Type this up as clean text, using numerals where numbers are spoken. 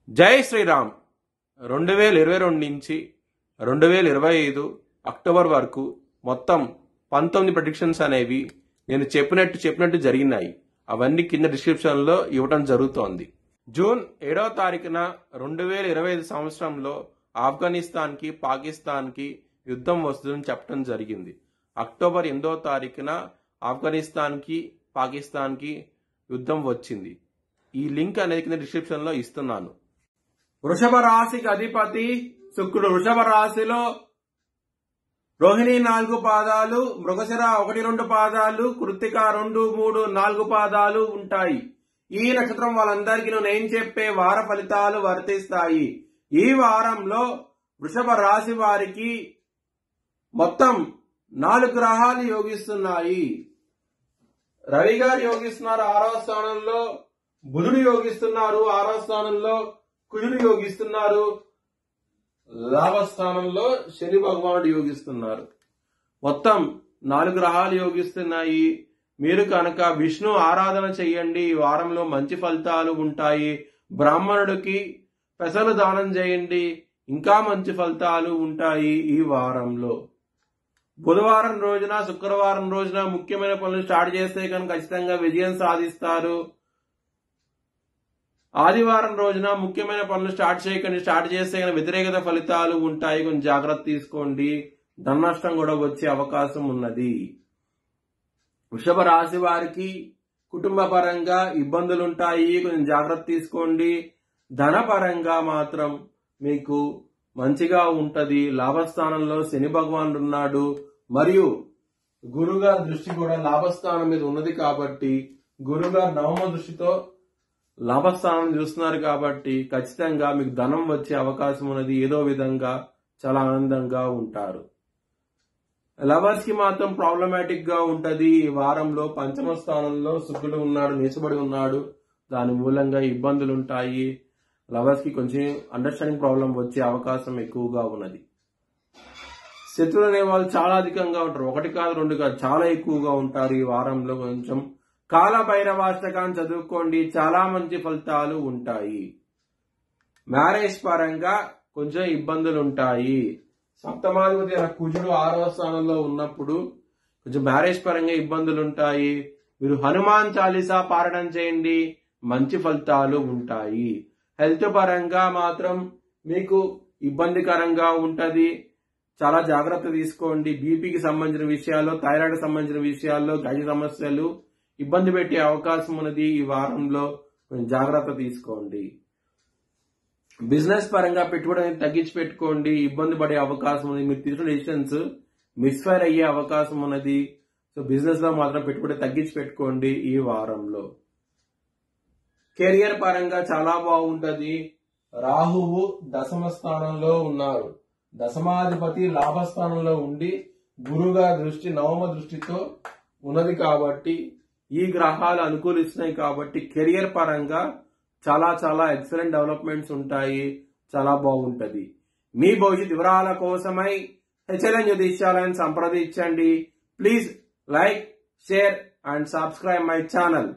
జై శ్రీరామ్ 2022 నుంచి 2025 అక్టోబర్ వరకు మొత్తం 19 ప్రెడిక్షన్స్ అనేవి నేను చెప్పినట్టు జరిగినాయి. అవన్నీ కింద డిస్క్రిప్షన్లో ఇవ్వడం జరుగుతోంది. జూన్ 7వ తారీఖున 2025 సంవత్సరంలో ఆఫ్ఘనిస్తాన్కి పాకిస్తాన్కి యుద్ధం వస్తుందని చెప్పడం జరిగింది. అక్టోబర్ 8వ తారీఖున ఆఫ్ఘనిస్తాన్కి పాకిస్తాన్కి యుద్ధం వచ్చింది. ఈ లింక్ అనేది కింద డిస్క్రిప్షన్లో ఇస్తున్నాను. వృషభ రాశికి అధిపతి శుక్రుడు. వృషభ రాశిలో రోహిణి 4 పాదాలు, మృగశిర 1-2 పాదాలు, కృత్తిక 2, 3, 4 పాదాలు ఉంటాయి. ఈ నక్షత్రం వాళ్ళందరికీ నేను చెప్పే వార ఫలితాలు వర్తిస్తాయి. ఈ వారంలో వృషభ రాశి వారికి మొత్తం 4 గ్రహాలు యోగిస్తున్నాయి. రవి గారు యోగిస్తున్నారు 6వ స్థానంలో, బుధుడు యోగిస్తున్నారు 6వ స్థానంలో, కుజుడు యోగిస్తున్నారు, లాభస్థానంలో శని భగవానుడు యోగిస్తున్నారు. మొత్తం 4 గ్రహాలు యోగిస్తున్నాయి. మీరు కనుక విష్ణు ఆరాధన చేయండి, ఈ వారంలో మంచి ఫలితాలు ఉంటాయి. బ్రాహ్మణుడికి పెసలు దానం చేయండి, ఇంకా మంచి ఫలితాలు ఉంటాయి. ఈ వారంలో బుధవారం రోజున, శుక్రవారం రోజున ముఖ్యమైన పనులు స్టార్ట్ చేస్తే కనుక ఖచ్చితంగా విజయం సాధిస్తారు. ఆదివారం రోజున ముఖ్యమైన పనులు స్టార్ట్ చేస్తే కనుక వ్యతిరేకత ఫలితాలు ఉంటాయి. కొంచెం జాగ్రత్త తీసుకోండి. ధన నష్టం కూడా వచ్చే అవకాశం ఉన్నది. వృషభ రాశి వారికి కుటుంబ పరంగా ఇబ్బందులు ఉంటాయి, కొంచెం జాగ్రత్త తీసుకోండి. ధన పరంగా మాత్రం మీకు మంచిగా ఉంటది. లాభస్థానంలో శని భగవానుడు ఉన్నాడు, మరియు గురుగారి దృష్టి కూడా లాభస్థానం మీద ఉన్నది కాబట్టి గురుగారు 9వ దృష్టితో లాభస్థానం చూస్తున్నారు కాబట్టి ఖచ్చితంగా మీకు ధనం వచ్చే అవకాశం ఉన్నది. ఏదో విధంగా చాలా ఆనందంగా ఉంటారు. లవర్స్ కి మాత్రం ప్రాబ్లమాటిక్ గా ఉంటది. ఈ వారంలో 5వ స్థానంలో శుక్రుడు ఉన్నాడు, నీచబడి ఉన్నాడు. దాని మూలంగా ఇబ్బందులు ఉంటాయి. లవర్స్ కి కొంచెం అండర్స్టాండింగ్ ప్రాబ్లం వచ్చే అవకాశం ఎక్కువగా ఉన్నది. శత్రువులు అనే వాళ్ళు చాలా అధికంగా ఉంటారు. 1 కాదు 2 కాదు, చాలా ఎక్కువగా ఉంటారు. ఈ వారంలో కొంచెం కాల భైరవాష్టకాన్ని చదువుకోండి, చాలా మంచి ఫలితాలు ఉంటాయి. మ్యారేజ్ పరంగా కొంచెం ఇబ్బందులు ఉంటాయి. సప్తమాధిపతి కుజుడు 6వ స్థానంలో ఉన్నప్పుడు కొంచెం మ్యారేజ్ పరంగా ఇబ్బందులు ఉంటాయి. మీరు హనుమాన్ చాలీసా పారాయణం చేయండి, మంచి ఫలితాలు ఉంటాయి. హెల్త్ పరంగా మాత్రం మీకు ఇబ్బందికరంగా ఉంటది, చాలా జాగ్రత్త తీసుకోండి. బీపీకి సంబంధించిన విషయాల్లో, థైరాయిడ్ సంబంధించిన విషయాల్లో గజ సమస్యలు ఇబ్బంది పెట్టే అవకాశం ఉన్నది. ఈ వారంలో కొంచెం జాగ్రత్త తీసుకోండి. బిజినెస్ పరంగా పెట్టుబడి అనేది తగ్గించి పెట్టుకోండి, ఇబ్బంది పడే అవకాశం ఉంది. మీరు తీసుకున్న డెసిషన్స్ మిస్ఫైర్ అయ్యే అవకాశం ఉన్నది. సో బిజినెస్ లో మాత్రం పెట్టుబడి తగ్గించి పెట్టుకోండి ఈ వారంలో. కెరియర్ పరంగా చాలా బాగుంటది. రాహువు 10వ స్థానంలో ఉన్నారు. దశమాధిపతి లాభస్థానంలో ఉండి గురుగా దృష్టి 9వ దృష్టితో ఉన్నది కాబట్టి ఈ గ్రహాలు అనుకూలిస్తున్నాయి కాబట్టి కెరియర్ పరంగా చాలా చాలా ఎక్సలెంట్ డెవలప్మెంట్స్ ఉంటాయి. చాలా బాగుంటది. మీ భవిష్యత్ వివరాల కోసమై హెచ్ఎల్ఎన్ జ్యోతిష్యాలయాన్ని సంప్రదించండి. Please like, share and subscribe my channel.